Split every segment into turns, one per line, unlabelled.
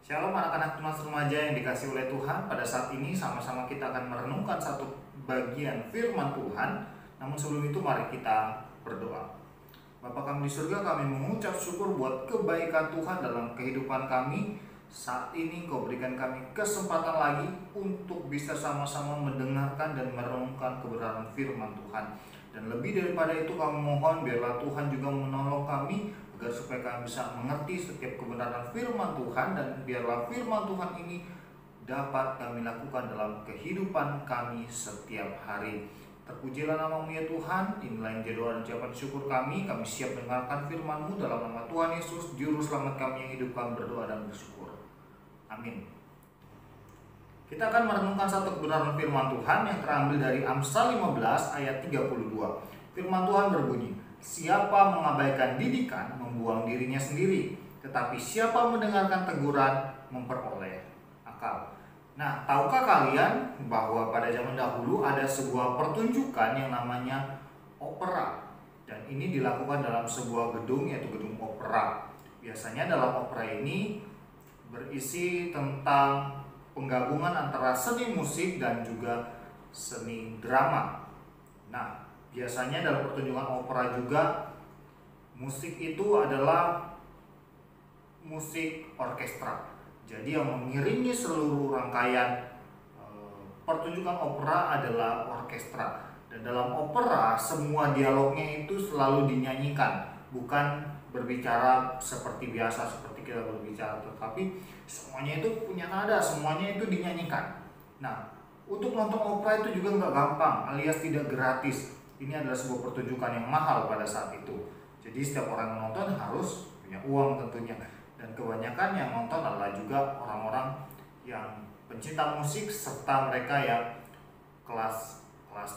Shalom anak-anak tunas remaja yang dikasih oleh Tuhan. Pada saat ini sama-sama kita akan merenungkan satu bagian firman Tuhan. Namun sebelum itu mari kita berdoa. Bapa kami di surga, kami mengucap syukur buat kebaikan Tuhan dalam kehidupan kami. Saat ini Kau berikan kami kesempatan lagi untuk bisa sama-sama mendengarkan dan merenungkan kebenaran firman Tuhan. Dan lebih daripada itu kami mohon biarlah Tuhan juga menolong kami agar supaya kami bisa mengerti setiap kebenaran firman Tuhan, dan biarlah firman Tuhan ini dapat kami lakukan dalam kehidupan kami setiap hari. Terpujilah nama-Mu ya Tuhan. Inilah yang jadi doa dan ucapan syukur kami. Kami siap mendengarkan firman-Mu dalam nama Tuhan Yesus, Juru Selamat kami yang hidup. Kami berdoa dan bersyukur. Amin. Kita akan merenungkan satu kebenaran firman Tuhan yang terambil dari Amsal 15 ayat 32. Firman Tuhan berbunyi, siapa mengabaikan didikan membuang dirinya sendiri, tetapi siapa mendengarkan teguran memperoleh akal. Nah, tahukah kalian bahwa pada zaman dahulu ada sebuah pertunjukan yang namanya opera, dan ini dilakukan dalam sebuah gedung, yaitu gedung opera. Biasanya dalam opera ini berisi tentang penggabungan antara seni musik dan juga seni drama. Nah, biasanya dalam pertunjukan opera juga musik itu adalah musik orkestra. Jadi yang mengiringi seluruh rangkaian pertunjukan opera adalah orkestra. Dan dalam opera semua dialognya itu selalu dinyanyikan, bukan berbicara seperti biasa seperti kita berbicara, tetapi semuanya itu punya nada, semuanya itu dinyanyikan. Nah, untuk nonton opera itu juga nggak gampang, alias tidak gratis. Ini adalah sebuah pertunjukan yang mahal pada saat itu. Jadi setiap orang yang nonton harus punya uang tentunya. Dan kebanyakan yang nonton adalah juga orang-orang yang pencinta musik serta mereka yang kelas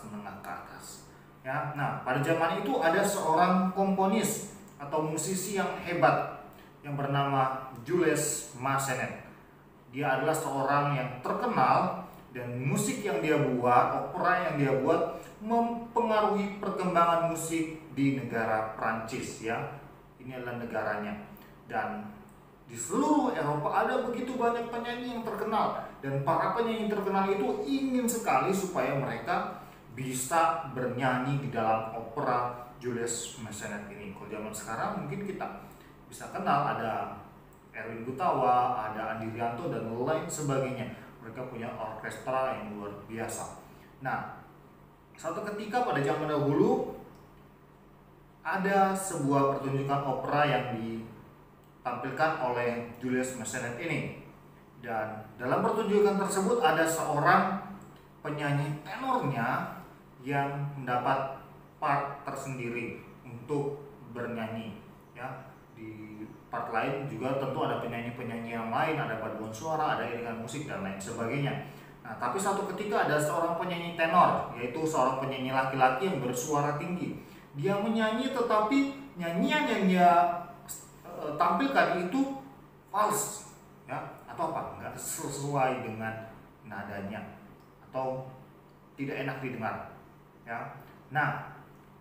menengah ke atas. Ya, nah pada zaman itu ada seorang komponis atau musisi yang hebat yang bernama Jules Massenet. Dia adalah seorang yang terkenal, dan musik yang dia buat, opera yang dia buat mempengaruhi perkembangan musik di negara Prancis ya. Ini adalah negaranya. Dan di seluruh Eropa ada begitu banyak penyanyi yang terkenal, dan para penyanyi terkenal itu ingin sekali supaya mereka bisa bernyanyi di dalam opera Jules Massenet ini. Kalau zaman sekarang mungkin kita bisa kenal ada Erwin Gutawa, ada Andi Rianto dan lain sebagainya. Mereka punya orkestra yang luar biasa. Nah, suatu ketika pada zaman dahulu ada sebuah pertunjukan opera yang ditampilkan oleh Jules Massenet ini. Dan dalam pertunjukan tersebut ada seorang penyanyi tenornya yang mendapat part tersendiri untuk bernyanyi ya. Di part lain juga tentu ada penyanyi-penyanyi yang lain, ada paduan suara, ada iringan musik dan lain sebagainya. Nah, tapi suatu ketika ada seorang penyanyi tenor, yaitu seorang penyanyi laki-laki yang bersuara tinggi. Dia menyanyi tetapi nyanyian yang dia tampilkan itu fals ya, atau apa? Enggak sesuai dengan nadanya atau tidak enak didengar ya. Nah,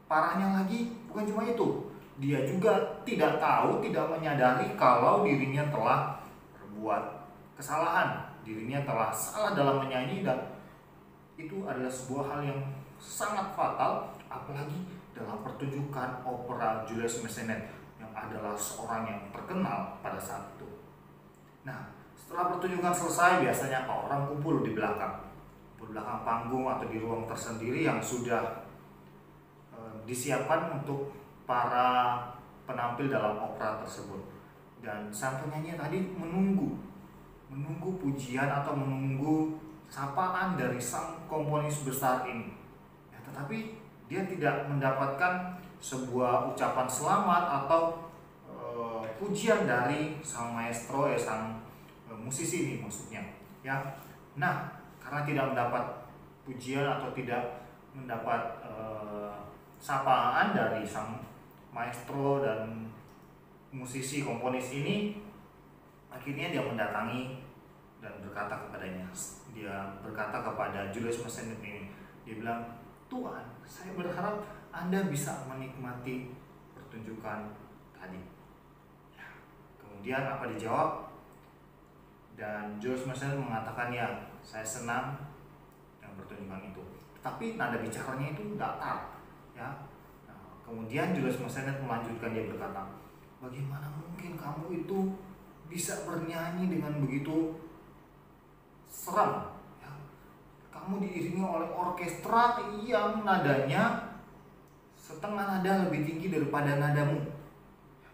parahnya lagi bukan cuma itu. Dia juga tidak tahu, tidak menyadari kalau dirinya telah berbuat kesalahan, dirinya telah salah dalam menyanyi, dan itu adalah sebuah hal yang sangat fatal, apalagi dalam pertunjukan opera Jules Massenet yang adalah seorang yang terkenal pada saat itu. Nah, setelah pertunjukan selesai biasanya orang kumpul di belakang panggung atau di ruang tersendiri yang sudah disiapkan untuk para penampil dalam opera tersebut. Dan sang penyanyi tadi menunggu pujian atau menunggu sapaan dari sang komponis besar ini ya, tetapi dia tidak mendapatkan sebuah ucapan selamat atau pujian dari sang maestro ya, sang musisi ini maksudnya ya. Nah, karena tidak mendapat pujian atau tidak mendapat sapaan dari sang maestro dan musisi komponis ini, akhirnya dia mendatangi dan berkata kepadanya. Dia berkata kepada Jules Massenet ini, dia bilang, "Tuan, saya berharap Anda bisa menikmati pertunjukan tadi." Ya. Kemudian apa dijawab? Dan Jules Massenet mengatakan, ya, saya senang dengan pertunjukan itu. Tapi nada bicaranya itu datar, ya. Nah, kemudian Jules Massenet melanjutkan, dia berkata, bagaimana mungkin kamu itu bisa bernyanyi dengan begitu seram, ya? Kamu diiringi oleh orkestra yang nadanya setengah nada lebih tinggi daripada nadamu.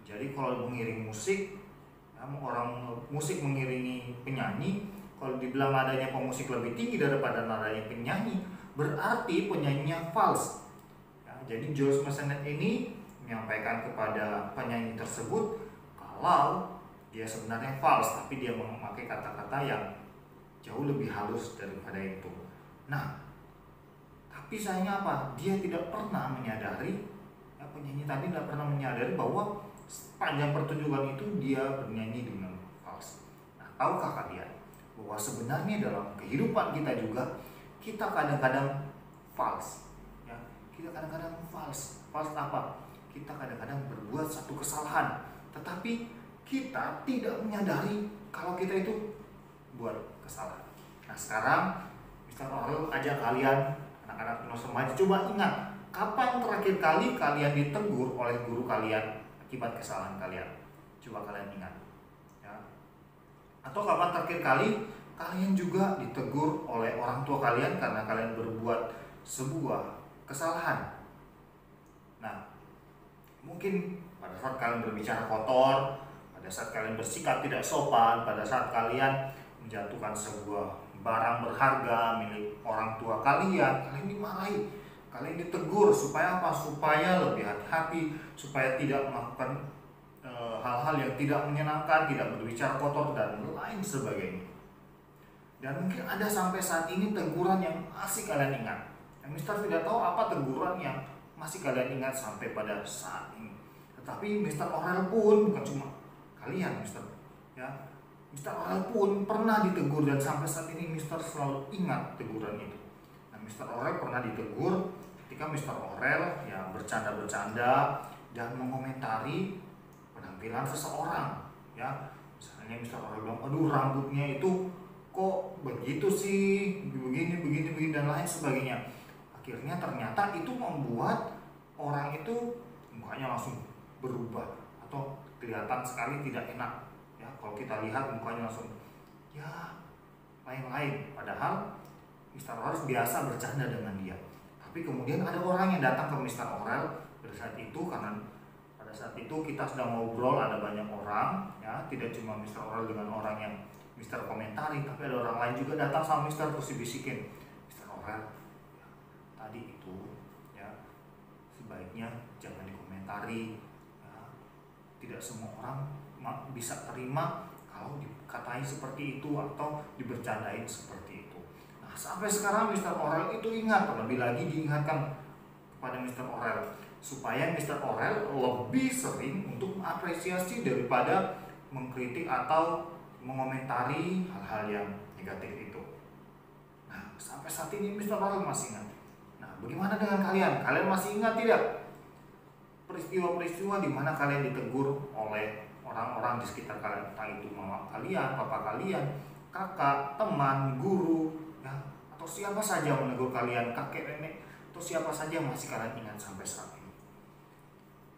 Jadi kalau mengiring musik, ya, orang musik mengiringi penyanyi, kalau dibilang nadanya pemusik lebih tinggi daripada nadanya penyanyi, berarti penyanyinya false. Ya, jadi Jules Massenet ini menyampaikan kepada penyanyi tersebut kalau dia sebenarnya false, tapi dia memakai kata-kata yang jauh lebih halus daripada itu. Nah, tapi sayangnya apa? Dia tidak pernah menyadari, ya, penyanyi tadi tidak pernah menyadari bahwa sepanjang pertunjukan itu dia bernyanyi dengan false. Nah, tahukah kalian bahwa sebenarnya dalam kehidupan kita juga kita kadang-kadang false, ya, kita kadang-kadang false. False apa? Kita kadang-kadang berbuat satu kesalahan, tetapi kita tidak menyadari kalau kita itu buat kesalahan. Nah, sekarang Mr. Orel ajak kalian, anak-anak penulis remaja, coba ingat, kapan terakhir kali kalian ditegur oleh guru kalian akibat kesalahan kalian? Coba kalian ingat, ya. Atau kapan terakhir kali kalian juga ditegur oleh orang tua kalian karena kalian berbuat sebuah kesalahan? Nah, mungkin pada saat kalian berbicara kotor, pada saat kalian bersikap tidak sopan, pada saat kalian menjatuhkan sebuah barang berharga milik orang tua kalian, kalian dimarahi, kalian ditegur. Supaya apa? Supaya lebih hati-hati, supaya tidak melakukan hal-hal yang tidak menyenangkan, tidak berbicara kotor, dan lain sebagainya. Dan mungkin ada sampai saat ini teguran yang masih kalian ingat. Yang Mister tidak tahu apa teguran yang masih kalian ingat sampai pada saat ini. Tetapi Mr. Orel pun bukan cuma kalian, Mister, ya. Mr. Orel pun pernah ditegur, dan sampai saat ini Mister selalu ingat teguran itu. Nah, Mr. Orel pernah ditegur ketika Mr. Orel, ya, bercanda-bercanda dan mengomentari penampilan seseorang, ya. Misalnya Mr. Orel bilang, aduh, rambutnya itu kok begitu sih, begini dan lain sebagainya. Akhirnya ternyata itu membuat orang itu mukanya langsung berubah atau kelihatan sekali tidak enak. Ya, kalau kita lihat mukanya langsung, ya, lain-lain. Padahal Mr. Orel biasa bercanda dengan dia. Tapi kemudian ada orang yang datang ke Mr. Orel pada saat itu, karena pada saat itu kita sedang ngobrol, ada banyak orang, ya, tidak cuma Mr. Orel dengan orang yang Mr. komentari, tapi ada orang lain juga datang sama Mr. terus dibisikin, Mr. Orel, ya, tadi itu, ya, sebaiknya jangan dikomentari, ya. Tidak semua orang bisa terima kalau dikatai seperti itu atau dibercandain seperti itu. Nah, sampai sekarang Mr. Orel itu ingat, terlebih lagi diingatkan kepada Mr. Orel supaya Mr. Orel lebih sering untuk mengapresiasi daripada mengkritik atau mengomentari hal-hal yang negatif itu. Nah, sampai saat ini Mr. Orel masih ingat. Nah, bagaimana dengan kalian? Kalian masih ingat tidak peristiwa-peristiwa di mana kalian ditegur oleh orang-orang di sekitar kalian, entah itu mama kalian, papa kalian, kakak, teman, guru, ya, atau siapa saja menegur kalian, kakek, nenek, atau siapa saja masih kalian ingat sampai saat ini.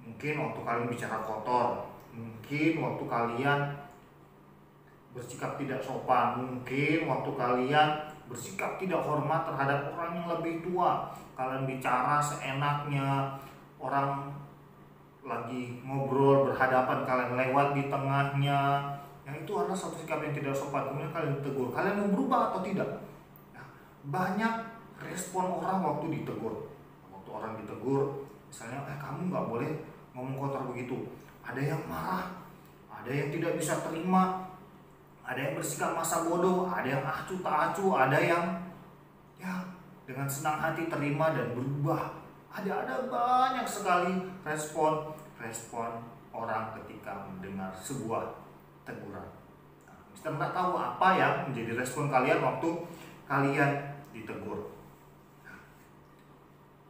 Mungkin waktu kalian bicara kotor, mungkin waktu kalian bersikap tidak sopan, mungkin waktu kalian bersikap tidak hormat terhadap orang yang lebih tua, kalian bicara seenaknya, orang lagi ngobrol berhadapan, kalian lewat di tengahnya, yang itu adalah satu sikap yang tidak sopan. Kemudian kalian ditegur, kalian mau berubah atau tidak? Ya, banyak respon orang waktu ditegur. Waktu orang ditegur, misalnya, kamu nggak boleh ngomong kotor begitu. Ada yang marah, ada yang tidak bisa terima, ada yang bersikap masa bodoh, ada yang acuh tak acuh, ada yang, ya, dengan senang hati terima dan berubah. Ada banyak sekali respon orang ketika mendengar sebuah teguran. Nah, Mister nggak tahu apa yang menjadi respon kalian waktu kalian ditegur. Nah,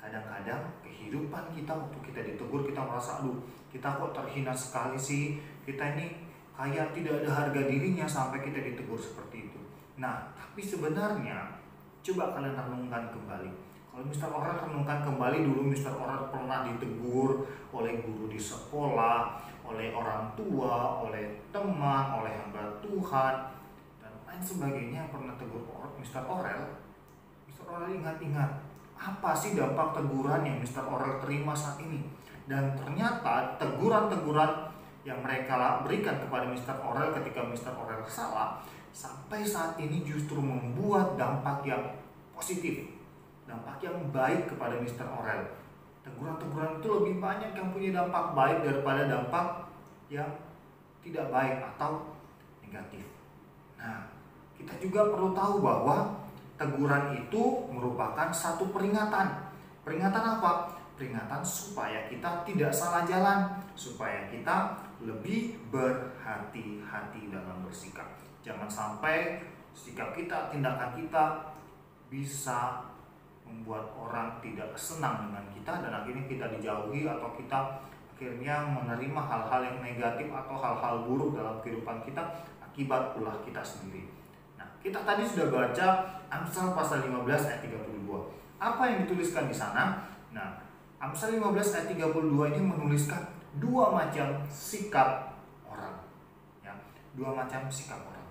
kadang-kadang kehidupan kita waktu kita ditegur, kita merasa, aduh, kita kok terhina sekali sih, kita ini kayak tidak ada harga dirinya sampai kita ditegur seperti itu. Nah, tapi sebenarnya coba kalian renungkan kembali. Kalau Mr. Oral renungkan kembali, dulu Mr. Oral pernah ditegur oleh guru di sekolah, oleh orang tua, oleh teman, oleh hamba Tuhan, dan lain sebagainya, pernah tegur Mr. Oral. Mr. Oral ingat-ingat, apa sih dampak teguran yang Mr. Oral terima saat ini? Dan ternyata teguran-teguran yang mereka berikan kepada Mr. Oral ketika Mr. Oral salah, sampai saat ini justru membuat dampak yang positif, dampak yang baik kepada Mr. Oral. Teguran-teguran itu lebih banyak yang punya dampak baik daripada dampak yang tidak baik atau negatif. Nah, kita juga perlu tahu bahwa teguran itu merupakan satu peringatan. Peringatan apa? Peringatan supaya kita tidak salah jalan, supaya kita lebih berhati-hati dalam bersikap. Jangan sampai sikap kita, tindakan kita bisa membuat orang tidak senang dengan kita dan akhirnya kita dijauhi atau kita akhirnya menerima hal-hal yang negatif atau hal-hal buruk dalam kehidupan kita akibat ulah kita sendiri. Nah, kita tadi sudah baca Amsal pasal 15 ayat 32. Apa yang dituliskan di sana? Nah, Amsal 15 ayat 32 ini menuliskan dua macam sikap orang. Ya, dua macam sikap orang.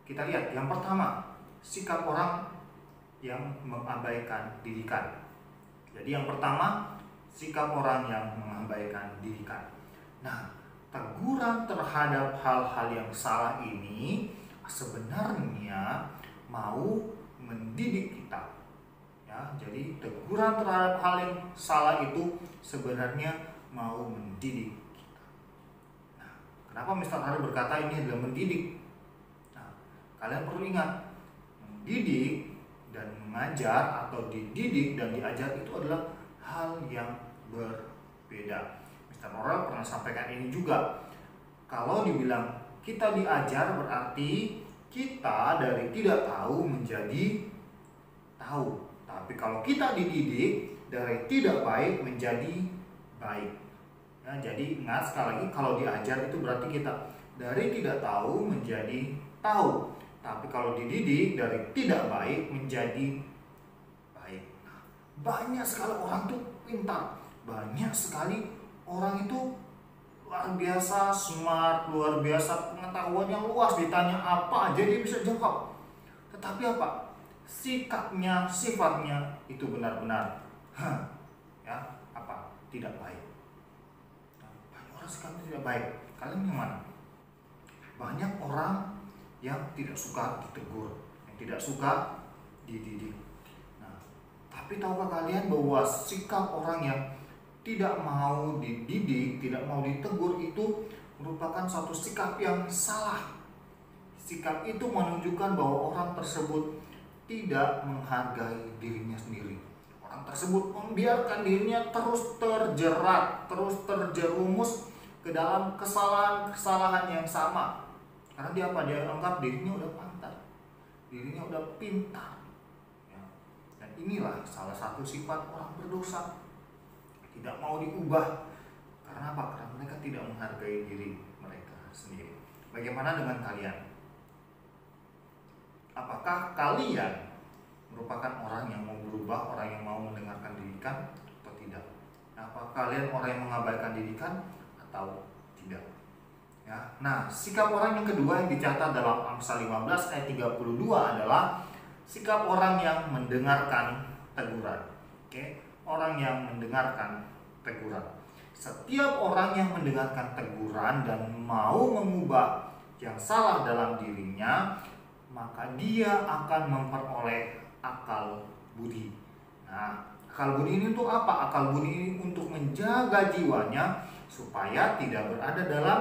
Kita lihat yang pertama, sikap orang yang mengabaikan didikan. Jadi yang pertama, sikap orang yang mengabaikan didikan. Nah, teguran terhadap hal-hal yang salah ini sebenarnya mau mendidik kita. Ya, jadi teguran terhadap hal yang salah itu sebenarnya mau mendidik kita. Nah, kenapa Mr. Hari berkata ini adalah mendidik? Nah, kalian perlu ingat, mendidik dan mengajar atau dididik dan diajar itu adalah hal yang berbeda. Mr. Oral pernah sampaikan ini juga. Kalau dibilang kita diajar berarti kita dari tidak tahu menjadi tahu. Tapi kalau kita dididik dari tidak baik menjadi baik. Ya, jadi ingat sekali lagi, kalau diajar itu berarti kita dari tidak tahu menjadi tahu. Tapi kalau dididik dari tidak baik menjadi baik. Nah, banyak sekali orang tuh pintar. Banyak sekali orang itu luar biasa smart, luar biasa pengetahuan yang luas, ditanya apa aja dia bisa jawab. Tetapi apa? Sikapnya, sifatnya itu benar-benar ya, apa? Tidak baik. Nah, banyak orang sikapnya tidak baik. Kalian yang mana? Banyak orang yang tidak suka ditegur, yang tidak suka dididik. Nah, tapi tahukah kalian bahwa sikap orang yang tidak mau dididik, tidak mau ditegur itu merupakan suatu sikap yang salah. Sikap itu menunjukkan bahwa orang tersebut tidak menghargai dirinya sendiri. Orang tersebut membiarkan dirinya terus terjerat, terus terjerumus ke dalam kesalahan-kesalahan yang sama. Karena dia apa? Dia anggap dirinya udah pantas, dirinya udah pintar. Ya. Dan inilah salah satu sifat orang berdosa. Tidak mau diubah. Karena apa? Karena mereka tidak menghargai diri mereka sendiri. Bagaimana dengan kalian? Apakah kalian merupakan orang yang mau berubah, orang yang mau mendengarkan didikan atau tidak? Apakah kalian orang yang mengabaikan didikan atau tidak? Ya. Nah, sikap orang yang kedua yang dicatat dalam Amsal 15 ayat 32 adalah sikap orang yang mendengarkan teguran. Oke, orang yang mendengarkan teguran. Setiap orang yang mendengarkan teguran dan mau mengubah yang salah dalam dirinya, maka dia akan memperoleh akal budi. Nah, akal budi ini untuk apa? Akal budi ini untuk menjaga jiwanya supaya tidak berada dalam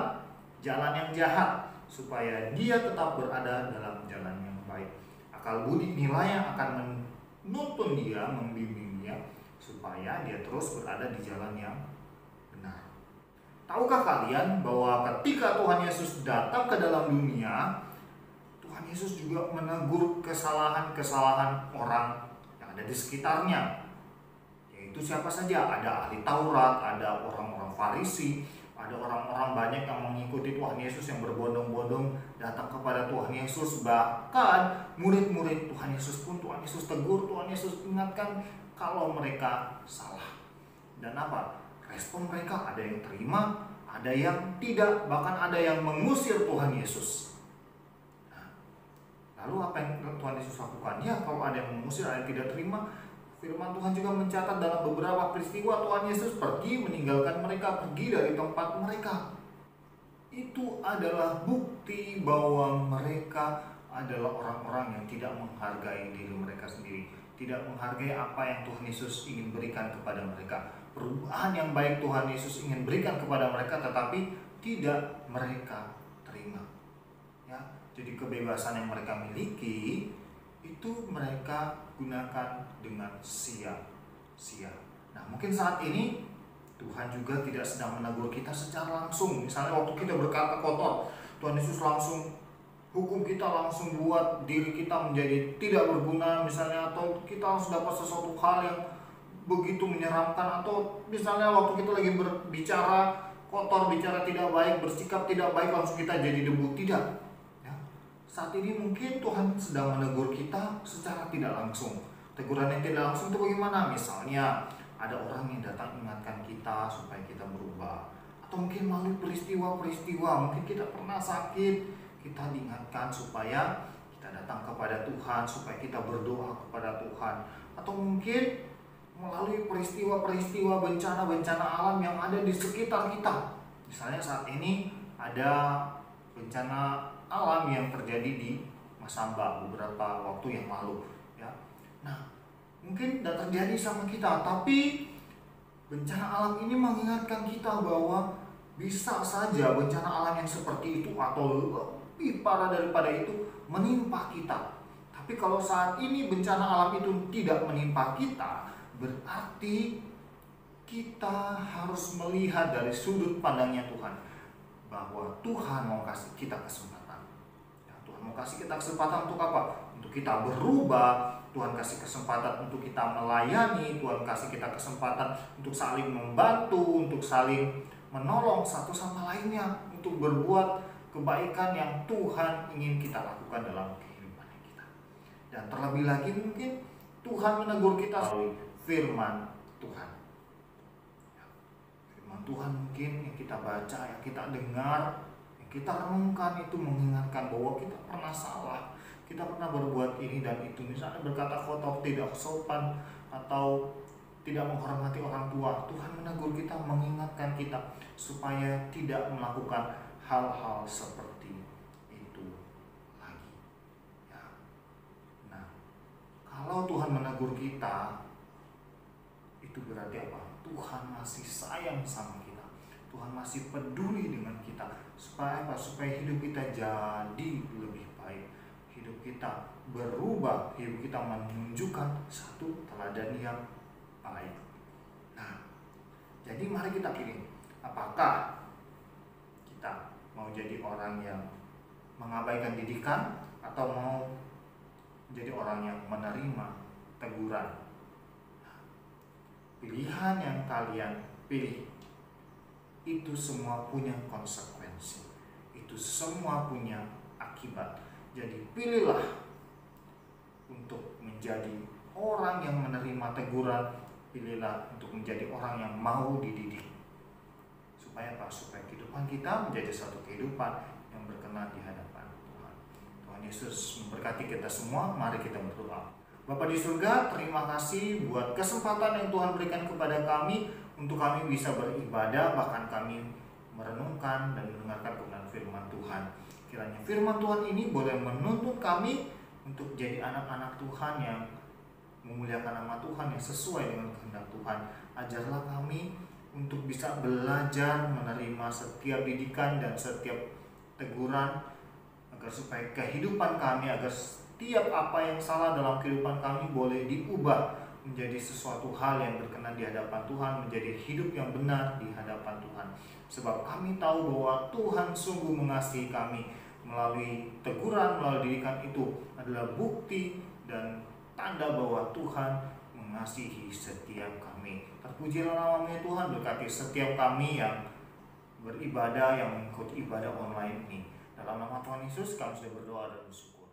jalan yang jahat, supaya dia tetap berada dalam jalan yang baik. Akal budi inilah yang akan menuntun dia, membimbing dia supaya dia terus berada di jalan yang benar. Tahukah kalian bahwa ketika Tuhan Yesus datang ke dalam dunia, Tuhan Yesus juga menegur kesalahan-kesalahan orang yang ada di sekitarnya. Yaitu siapa saja? Ada ahli Taurat, ada orang-orang Farisi, Ada orang-orang banyak yang mengikuti Tuhan Yesus, yang berbondong-bondong datang kepada Tuhan Yesus. Bahkan murid-murid Tuhan Yesus pun Tuhan Yesus tegur, Tuhan Yesus ingatkan kalau mereka salah. Dan apa? Respon mereka, ada yang terima, ada yang tidak, bahkan ada yang mengusir Tuhan Yesus. Nah, lalu apa yang Tuhan Yesus lakukan? Ya, kalau ada yang mengusir, ada yang tidak terima, firman Tuhan juga mencatat dalam beberapa peristiwa Tuhan Yesus pergi meninggalkan mereka, pergi dari tempat mereka. Itu adalah bukti bahwa mereka adalah orang-orang yang tidak menghargai diri mereka sendiri, tidak menghargai apa yang Tuhan Yesus ingin berikan kepada mereka. Perubahan yang baik Tuhan Yesus ingin berikan kepada mereka, tetapi tidak mereka terima. Ya, jadi kebebasan yang mereka miliki itu mereka gunakan dengan sia-sia. Nah, mungkin saat ini Tuhan juga tidak sedang menegur kita secara langsung. Misalnya waktu kita berkata kotor, Tuhan Yesus langsung hukum kita, langsung buat diri kita menjadi tidak berguna misalnya, atau kita harus dapat sesuatu hal yang begitu menyeramkan, atau misalnya waktu kita lagi berbicara kotor, bicara tidak baik, bersikap tidak baik, langsung kita jadi debu. Tidak. Saat ini mungkin Tuhan sedang menegur kita secara tidak langsung. Teguran yang tidak langsung itu bagaimana? Misalnya ada orang yang datang ingatkan kita supaya kita berubah. Atau mungkin melalui peristiwa-peristiwa, mungkin kita pernah sakit, kita diingatkan supaya kita datang kepada Tuhan, supaya kita berdoa kepada Tuhan. Atau mungkin melalui peristiwa-peristiwa bencana-bencana alam yang ada di sekitar kita. Misalnya saat ini ada bencana alam yang terjadi di Masamba beberapa waktu yang lalu, ya. Nah, mungkin tidak terjadi sama kita, tapi bencana alam ini mengingatkan kita bahwa bisa saja bencana alam yang seperti itu atau lebih parah daripada itu menimpa kita. Tapi kalau saat ini bencana alam itu tidak menimpa kita, berarti kita harus melihat dari sudut pandangnya Tuhan, bahwa Tuhan mau kasih kita kesempatan. Tuhan mau kasih kita kesempatan untuk apa? Untuk kita berubah. Tuhan kasih kesempatan untuk kita melayani. Tuhan kasih kita kesempatan untuk saling membantu, untuk saling menolong satu sama lainnya, untuk berbuat kebaikan yang Tuhan ingin kita lakukan dalam kehidupan kita. Dan terlebih lagi mungkin Tuhan menegur kita melalui firman Tuhan. Tuhan mungkin yang kita baca, yang kita dengar, yang kita renungkan itu mengingatkan bahwa kita pernah salah, kita pernah berbuat ini dan itu, misalnya berkata kotor, tidak sopan, atau tidak menghormati orang tua. Tuhan menegur kita, mengingatkan kita supaya tidak melakukan hal-hal seperti itu lagi. Ya. Nah, kalau Tuhan menegur kita, itu berarti apa? Tuhan masih sayang sama kita. Tuhan masih peduli dengan kita. Supaya apa? Supaya hidup kita jadi lebih baik. Hidup kita berubah. Hidup kita menunjukkan satu teladan yang baik. Nah, jadi mari kita pilih. Apakah kita mau jadi orang yang mengabaikan didikan, atau mau jadi orang yang menerima teguran? Pilihan yang kalian pilih itu semua punya konsekuensi, itu semua punya akibat. Jadi pilihlah untuk menjadi orang yang menerima teguran, pilihlah untuk menjadi orang yang mau dididik. Supaya apa? Supaya kehidupan kita menjadi satu kehidupan yang berkenan di hadapan Tuhan. Tuhan Yesus memberkati kita semua. Mari kita berdoa. Bapa di surga, terima kasih buat kesempatan yang Tuhan berikan kepada kami untuk kami bisa beribadah, bahkan kami merenungkan dan mendengarkan kebenaran firman Tuhan. Kiranya firman Tuhan ini boleh menuntun kami untuk jadi anak-anak Tuhan yang memuliakan nama Tuhan, yang sesuai dengan kehendak Tuhan. Ajarlah kami untuk bisa belajar menerima setiap didikan dan setiap teguran, agar supaya kehidupan kami, agar setiap apa yang salah dalam kehidupan kami boleh diubah menjadi sesuatu hal yang berkenan di hadapan Tuhan, menjadi hidup yang benar di hadapan Tuhan. Sebab kami tahu bahwa Tuhan sungguh mengasihi kami. Melalui teguran, melalui didikan itu adalah bukti dan tanda bahwa Tuhan mengasihi setiap kami. Terpujilah nama-Mu Tuhan, berkati setiap kami yang beribadah, yang mengikuti ibadah online ini. Dalam nama Tuhan Yesus kami sudah berdoa dan bersyukur.